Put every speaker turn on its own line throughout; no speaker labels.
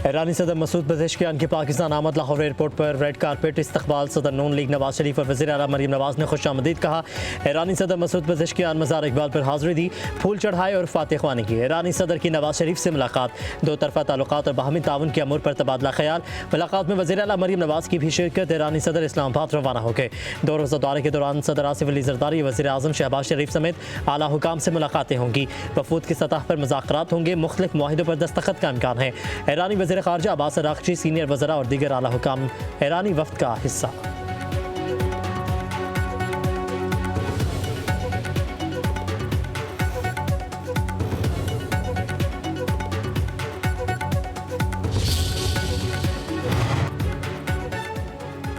ईरानी सदर मसूद पज़ेश्कियान की पाकिस्तान आमद। लाहौर एयरपोर्ट पर रेड कारपेट इस्तकबाल। सदर नून लीग नवाज शरीफ और वज़ीर आला मरीम नवाज ने खुशामदीद कहा। ईरानी सदर मसूद पज़ेश्कियान मज़ार इकबाल पर हाज़िरी दी, फूल चढ़ाए और फातिह ख्वानी की। ईरानी सदर की नवाज शरीफ से मुलाकात, दो तरफ़ा ताल्लुकात और बाहमी ताउन के अमूर पर तबादला ख्याल। मुलाकात में वज़ीर आला मरीम नवाज की भी शिरकत। ईरानी सदर इस्लामाबाद रवाना हो गए। दो रोज़ा दौरे के दौरान सदर आसिफ अली ज़रदारी, वज़ीर आज़म शहबाज शरीफ समेत आला हुकाम से मुलाकातें होंगी। वफूद की सतह पर मुज़ाकरात होंगे। मुख्तलिफ मुआहिदों पर दस्तखत का इम्कान है। ईरानी वज़ीर ख़ारजा अब्बास अराग़ची, सीनियर वज़रा और दीगर आला हुकाम ईरानी वफ़द का हिस्सा।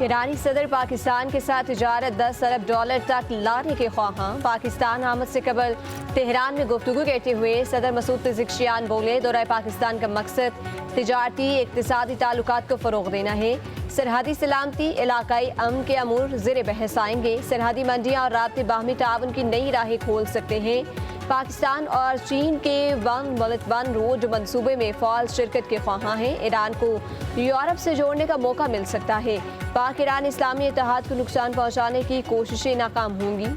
ईरानी सदर पाकिस्तान के साथ तिजारत 10 अरब डॉलर तक लाने के ख्वाहां। पाकिस्तान आमद से कबल तेहरान में गुफ्तगू करते हुए सदर मसूद पज़ेश्कियान बोले, दौरा पाकिस्तान का मकसद तिजारती इक़्तिसादी ताल्लुकात को फ़रोग़ देना है। सरहदी सलामती, इलाकाई अमन के अमूर ज़ेर बहस आएंगे। सरहदी मंडियाँ और राब्ते बाहमी ताउन की नई राहें खोल सकते हैं। पाकिस्तान और चीन के वन मुल्क वन रोड मंसूबे में फ़ाल शिरकत के ख्वाहां हैं। ईरान को यूरोप से जोड़ने का मौका मिल सकता है। पाक ईरान इस्लामी इत्तेहाद को नुकसान पहुँचाने की कोशिशें नाकाम होंगी।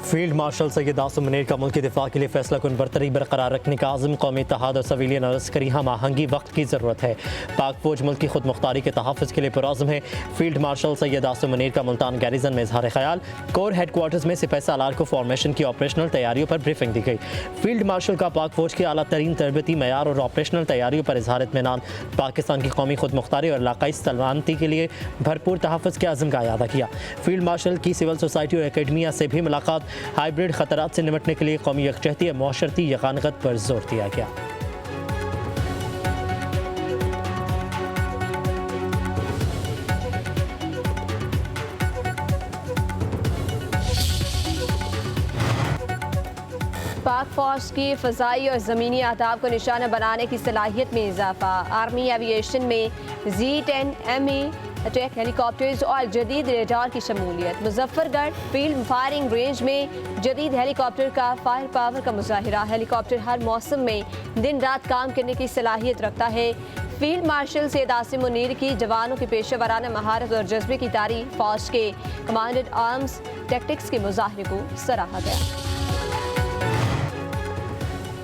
फील्ड मार्शल सैयद आसिम मुनीर का मुल्क के दिफा के लिए फैसला कुन बरतरी बरकरार रखने का आज़म, कौमी इत्तेहाद और सिविलियन और अस्करी हम आहंगी वक्त की ज़रूरत है। पाक फौज मुल्क की खुद मुख्तारी के तहफ़्फ़ुज़ के लिए पुरआज़म है। फील्ड मार्शल सैयद आसिम मुनीर का मुल्तान गैरिजन में इजहार ख्याल। कोर हेडक्वार्टर्स में सिपह सालार को फॉर्मेशन की ऑपरेशनल तैयारियों पर ब्रीफिंग दी गई। फील्ड मार्शल का पाक फौज की आला तरीन तरबती मैार और ऑपरेशनल तैयारियों पर इजहार इत्मीनान। पाकिस्तान की कौमी खुद मुख्तारी और इलाकाई सलामती के लिए भरपूर तहफ़्फ़ुज़ के आज़म का अयादा किया। फील्ड मार्शल की सिविल सोसाइटी और एकेडमिया से भी मुलाकात। हाइब्रिड खतरात से निपटने के लिए कौमी यकजहती और मुआशरती यकानगत पर जोर दिया गया।
पाक फौज की फ़ज़ाई और ज़मीनी अहदाफ को निशाना बनाने की सलाहियत में इजाफा। आर्मी एविएशन में Z-10MA अटैक हेलीकॉप्टर्स और जदीद रेडार की शमूलियत। मुजफ्फरगढ़ फील्ड फायरिंग रेंज में जदीद हेलीकॉप्टर का फायर पावर का मुजाहिरा। हेलीकॉप्टर हर मौसम में दिन रात काम करने की सलाहियत रखता है। फील्ड मार्शल सैयद आसिम मुनीर की जवानों की पेशेवराना महारत और जज्बे की तारीफ। फौज के कमांडेड आर्म्स टैक्टिक्स के मुजाहरे को सराहा गया।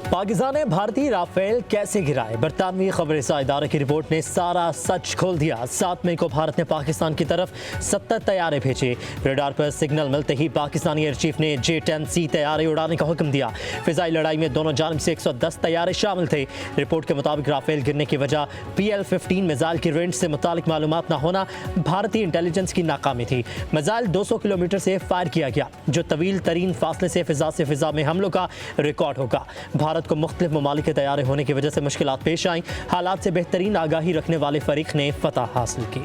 पाकिस्तान ने भारतीय राफेल कैसे गिराए? बरतानवी खबरसां इदारे की रिपोर्ट ने सारा सच खोल दिया। 7 मई को भारत ने पाकिस्तान की तरफ 70 तैयारे भेजे। रेडार पर सिग्नल मिलते ही पाकिस्तानी एयर चीफ ने J-10C तैयारे उड़ाने का हुक्म दिया। फिजाई लड़ाई में दोनों जानिब से 110 तैयारे शामिल थे। रिपोर्ट के मुताबिक राफेल गिरने की वजह PL-15 मिसाइल की रेंज से मुतालिक मालूमात न होना भारतीय इंटेलिजेंस की नाकामी थी। मिसाइल 200 किलोमीटर से फायर किया गया, जो तवील तरीन फासले से फिजा में हमलों का रिकॉर्ड होगा। भारत को मुख्तलिफ ममालिक के तैयारे होने की वजह से मुश्किलात पेश आई। हालात से बेहतरीन आगाही रखने वाले फरीक ने फतह हासिल की।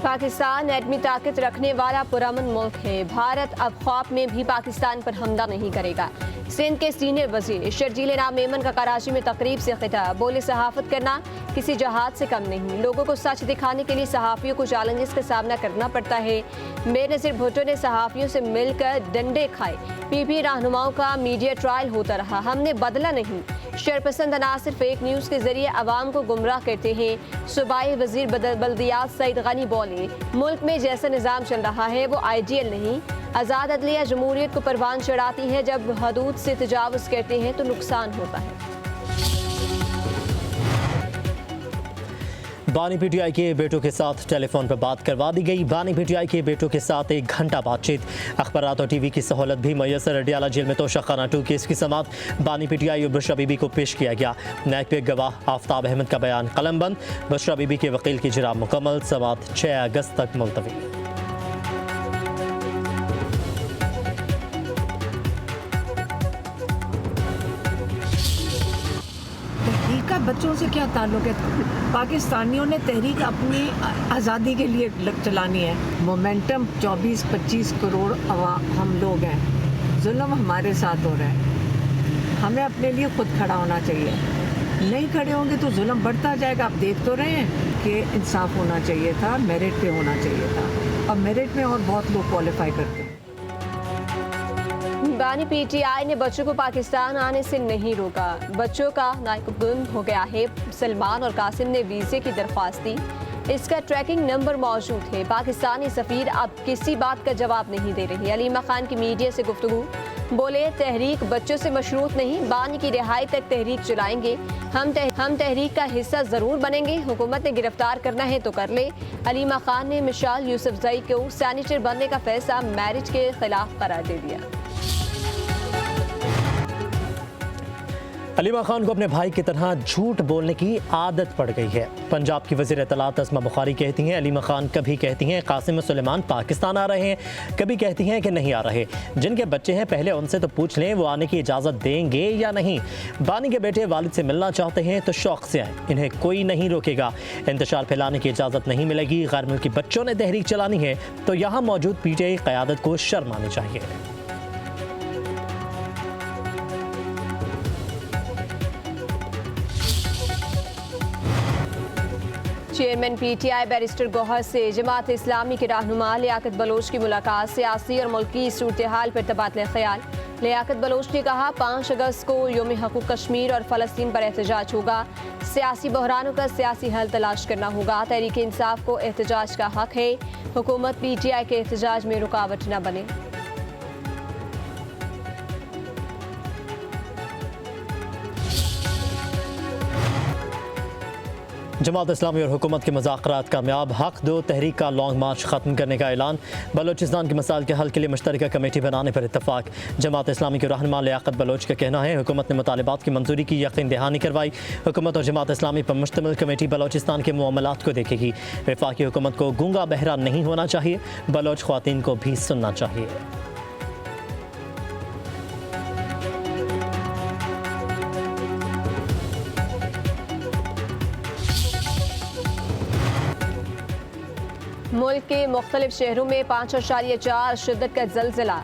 पाकिस्तान एटमी ताकत रखने वाला पुरअमन मुल्क है। भारत अब ख्वाब में भी पाकिस्तान पर हमला नहीं करेगा। सिंध के सीनियर वजीर शर्जील नाम मेमन का कराची में तकरीब से खिताब। बोले, सहाफत करना किसी जहाद से कम नहीं। लोगों को सच दिखाने के लिए सहाफ़ियों को चैलेंजेस का सामना करना पड़ता है। बेनज़ीर भुट्टो ने सहाफ़ियों से मिलकर डंडे खाए। PP रहनुमाओं का मीडिया ट्रायल होता रहा, हमने बदला नहीं। शरपसंद अनासिर फेक न्यूज़ के जरिए आवाम को गुमराह करते हैं। सूबाई वजीर बल्दियात सईद गनी बोले, मुल्क में जैसा निज़ाम चल रहा है वो आइडियल नहीं। आज़ाद अदलिया जमहूरियत को परवान चढ़ाती है, जब हदूद से तजावुज़ करते हैं तो नुकसान होता है।
बानी PTI के बेटों के साथ टेलीफोन पर बात करवा दी गई। बानी PTI के बेटों के साथ 1 घंटा बातचीत। अखबारात और TV की सहूलत भी मैसर। अडियाला जेल में तोशाखाना 2 केस की समात। बानी PTI और बुशरा बीबी को पेश किया गया। न्यायिक पे गवाह आफ्ताब अहमद का बयान कलमबंद। बुशरा बीबी के वकील की इजरा मुकम्मल। समात 6 अगस्त तक मुलतवी।
बच्चों से क्या ताल्लुक है? पाकिस्तानियों ने तहरीक अपनी आज़ादी के लिए चलानी है। मोमेंटम 24-25 करोड़ हम लोग हैं। जुल्म हमारे साथ हो रहा है। हमें अपने लिए खुद खड़ा होना चाहिए। नहीं खड़े होंगे तो जुल्म बढ़ता जाएगा। आप देख तो रहे हैं कि इंसाफ होना चाहिए था, मेरिट पे होना चाहिए था। अब मेरिट में और बहुत लोग क्वालिफाई करते हैं।
बानी पीटीआई ने बच्चों को पाकिस्तान आने से नहीं रोका। बच्चों का नायकुन हो गया है। सलमान और कासिम ने वीजे की दरख्वास्त दी, इसका ट्रैकिंग नंबर मौजूद है। पाकिस्तानी सफीर अब किसी बात का जवाब नहीं दे रही। अलीमा खान की मीडिया से गुफ्तगू, बोले तहरीक बच्चों से मशरूत नहीं, बानी की रिहाई तक तहरीक चलाएंगे। हम तहरीक का हिस्सा जरूर बनेंगे। हुकूमत ने गिरफ्तार करना है तो कर ले। अलीमा खान ने मिसाल यूसुफजई को सैनिटर बनने का फैसला मैरिज के खिलाफ करार दे दिया।
अलीमा खान को अपने भाई की तरह झूठ बोलने की आदत पड़ गई है। पंजाब की वज़ीर इत्तलात अस्मा बुखारी कहती हैं अलीमा खान कभी कहती हैं कासिम और सुलेमान पाकिस्तान आ रहे हैं, कभी कहती हैं कि नहीं आ रहे। जिनके बच्चे हैं पहले उनसे तो पूछ लें वो आने की इजाज़त देंगे या नहीं। बानी के बेटे वालिद से मिलना चाहते हैं तो शौक़ से आएँ, इन्हें कोई नहीं रोकेगा। इंतशार फैलाने की इजाज़त नहीं मिलेगी। गैर मुल्की बच्चों ने तहरीक चलानी है तो यहाँ मौजूद पीटीआई क़यादत को शर्म आनी चाहिए।
चेयरमैन पीटीआई बैरिस्टर गौहर से जमात इस्लामी के रहनुमा लियाकत बलोच की मुलाकात। सियासी और मुल्की सूरत हाल पर तबादला ख्याल। लियाकत बलोच ने कहा 5 अगस्त को यौम हकूक़ कश्मीर और फ़लस्तीन पर एहतजाज होगा। सियासी बहरानों का सियासी हल तलाश करना होगा। तहरीक इंसाफ को एहतजाज का हक है। हुकूमत पीटीआई के एहतजाज में रुकावट न बने।
जमात इस्लामी और हुकूमत के मुज़ाकरात कामयाब। हक दो तहरीक का लॉन्ग मार्च ख़त्म करने का ऐलान। बलोचिस्तान के मसाइल के हल के लिए मुश्तरका कमेटी बनाने पर इत्तफाक। जमात इस्लामी के रहनुमा लियाकत बलोच का कहना है हुकूमत ने मुतालिबात की मंजूरी की यकीन दहानी करवाई। हुकूमत और जमात इस्लामी पर मुश्तमिल कमेटी बलोचिस्तान के मामलात को देखेगी। वफाकी हुकूमत को गूंगा बहरा नहीं होना चाहिए, बलोच ख्वातीन को भी सुनना चाहिए।
मुल्क के मुख्तलिफ शहरों में 5.4 शिद्दत का जलजिला।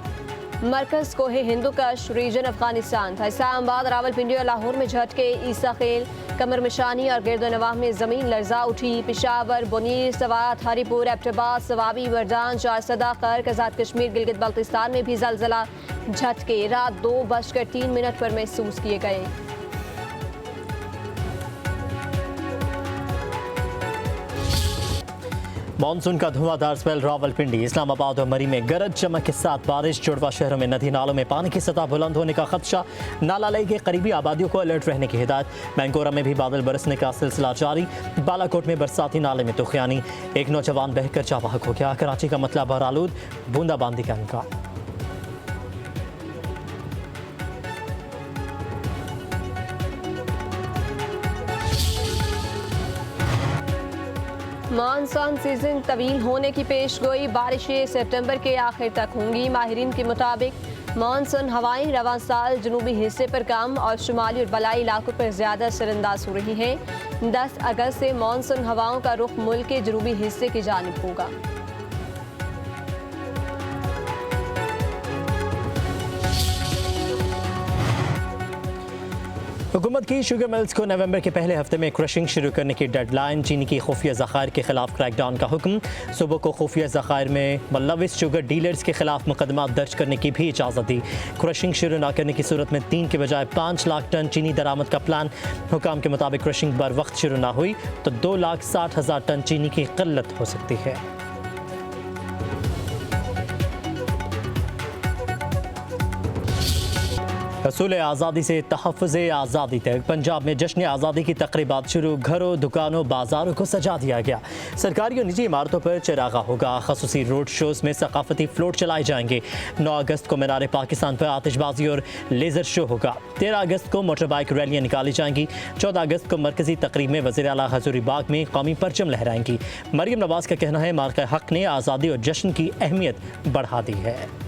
मरकज़ कोहे हिंदुकश रीजन अफगानिस्तान था। इस्लामाबाद, रावलपिंडी और लाहौर में झटके। ईसा खेल, कमर मिशानी और गिरदोनवाह में ज़मीन लर्जा उठी। पेशावर, बुनीर, सवात, हरीपुर, एबटाबाद, सवाबी, वरदान, चारसदा, खर्क, आज़ाद कश्मीर, गिलगित बल्तिस्तान में भी जलजिला। झटके रात 2:03 पर महसूस किए गए।
मानसून का धुआंधार स्पेल रावलपिंडी, इस्लामाबाद और मरी में गरज चमक के साथ बारिश। जुड़वा शहरों में नदी नालों में पानी की सतह बुलंद होने का खदशा। नाला लई के करीबी आबादियों को अलर्ट रहने की हिदायत। मैंगोरा में भी बादल बरसने का सिलसिला जारी। बालाकोट में बरसाती नाले में तुखियानी, एक नौजवान बहकर जाबाक हो गया। कराची का मतला बहरालूद, बूंदाबांदी का इम्कान।
मानसून सीजन तवील होने की पेशगोई। बारिशें सितंबर के आखिर तक होंगी। माहिरीन के मुताबिक मानसून हवाएं रवां साल जनूबी हिस्से पर कम और शुमाली और बलाई इलाकों पर ज़्यादा असरअंदाज हो रही हैं। 10 अगस्त से मानसून हवाओं का रुख मुल्क के जनूबी हिस्से की जानिब होगा।
हुकूमत की शुगर मिल्स को नवंबर के पहले हफ्ते में क्रशिंग शुरू करने की डेडलाइन। चीनी की खुफिया ज़खायर के खिलाफ क्रैकडाउन का हुक्म। सूबों को खुफिया ज़खायर में मुलविस शुगर डीलर्स के खिलाफ मुकदमा दर्ज करने की भी इजाज़त दी। क्रशिंग शुरू न करने की सूरत में 3 के बजाय 5 लाख टन चीनी दरामद का प्लान। हुकाम के मुताबिक क्रशिंग बर वक्त शुरू न हुई तो 2,60,000 टन चीनी की किल्लत हो सकती है। रसूल आज़ादी से तहफ़्फ़ुज़ आज़ादी तक पंजाब में जश्न आज़ादी की तक़रीबात शुरू। घरों, दुकानों, बाज़ारों को सजा दिया गया। सरकारी और निजी इमारतों पर चरागा होगा। ख़ुसूसी रोड शोज़ में सकाफ़ती फ्लोट चलाए जाएंगे। 9 अगस्त को मीनार पाकिस्तान पर आतिशबाजी और लेज़र शो होगा। 13 अगस्त को मोटर बाइक रैलियाँ निकाली जाएंगी। 14 अगस्त को मरकज़ी तकरीब में वज़ीर आला हज़ूरी बाग में कौमी परचम लहराएंगी। मरियम नवाज़ का कहना है मार्का हक़ ने आज़ादी और जश्न की अहमियत बढ़ा दी है।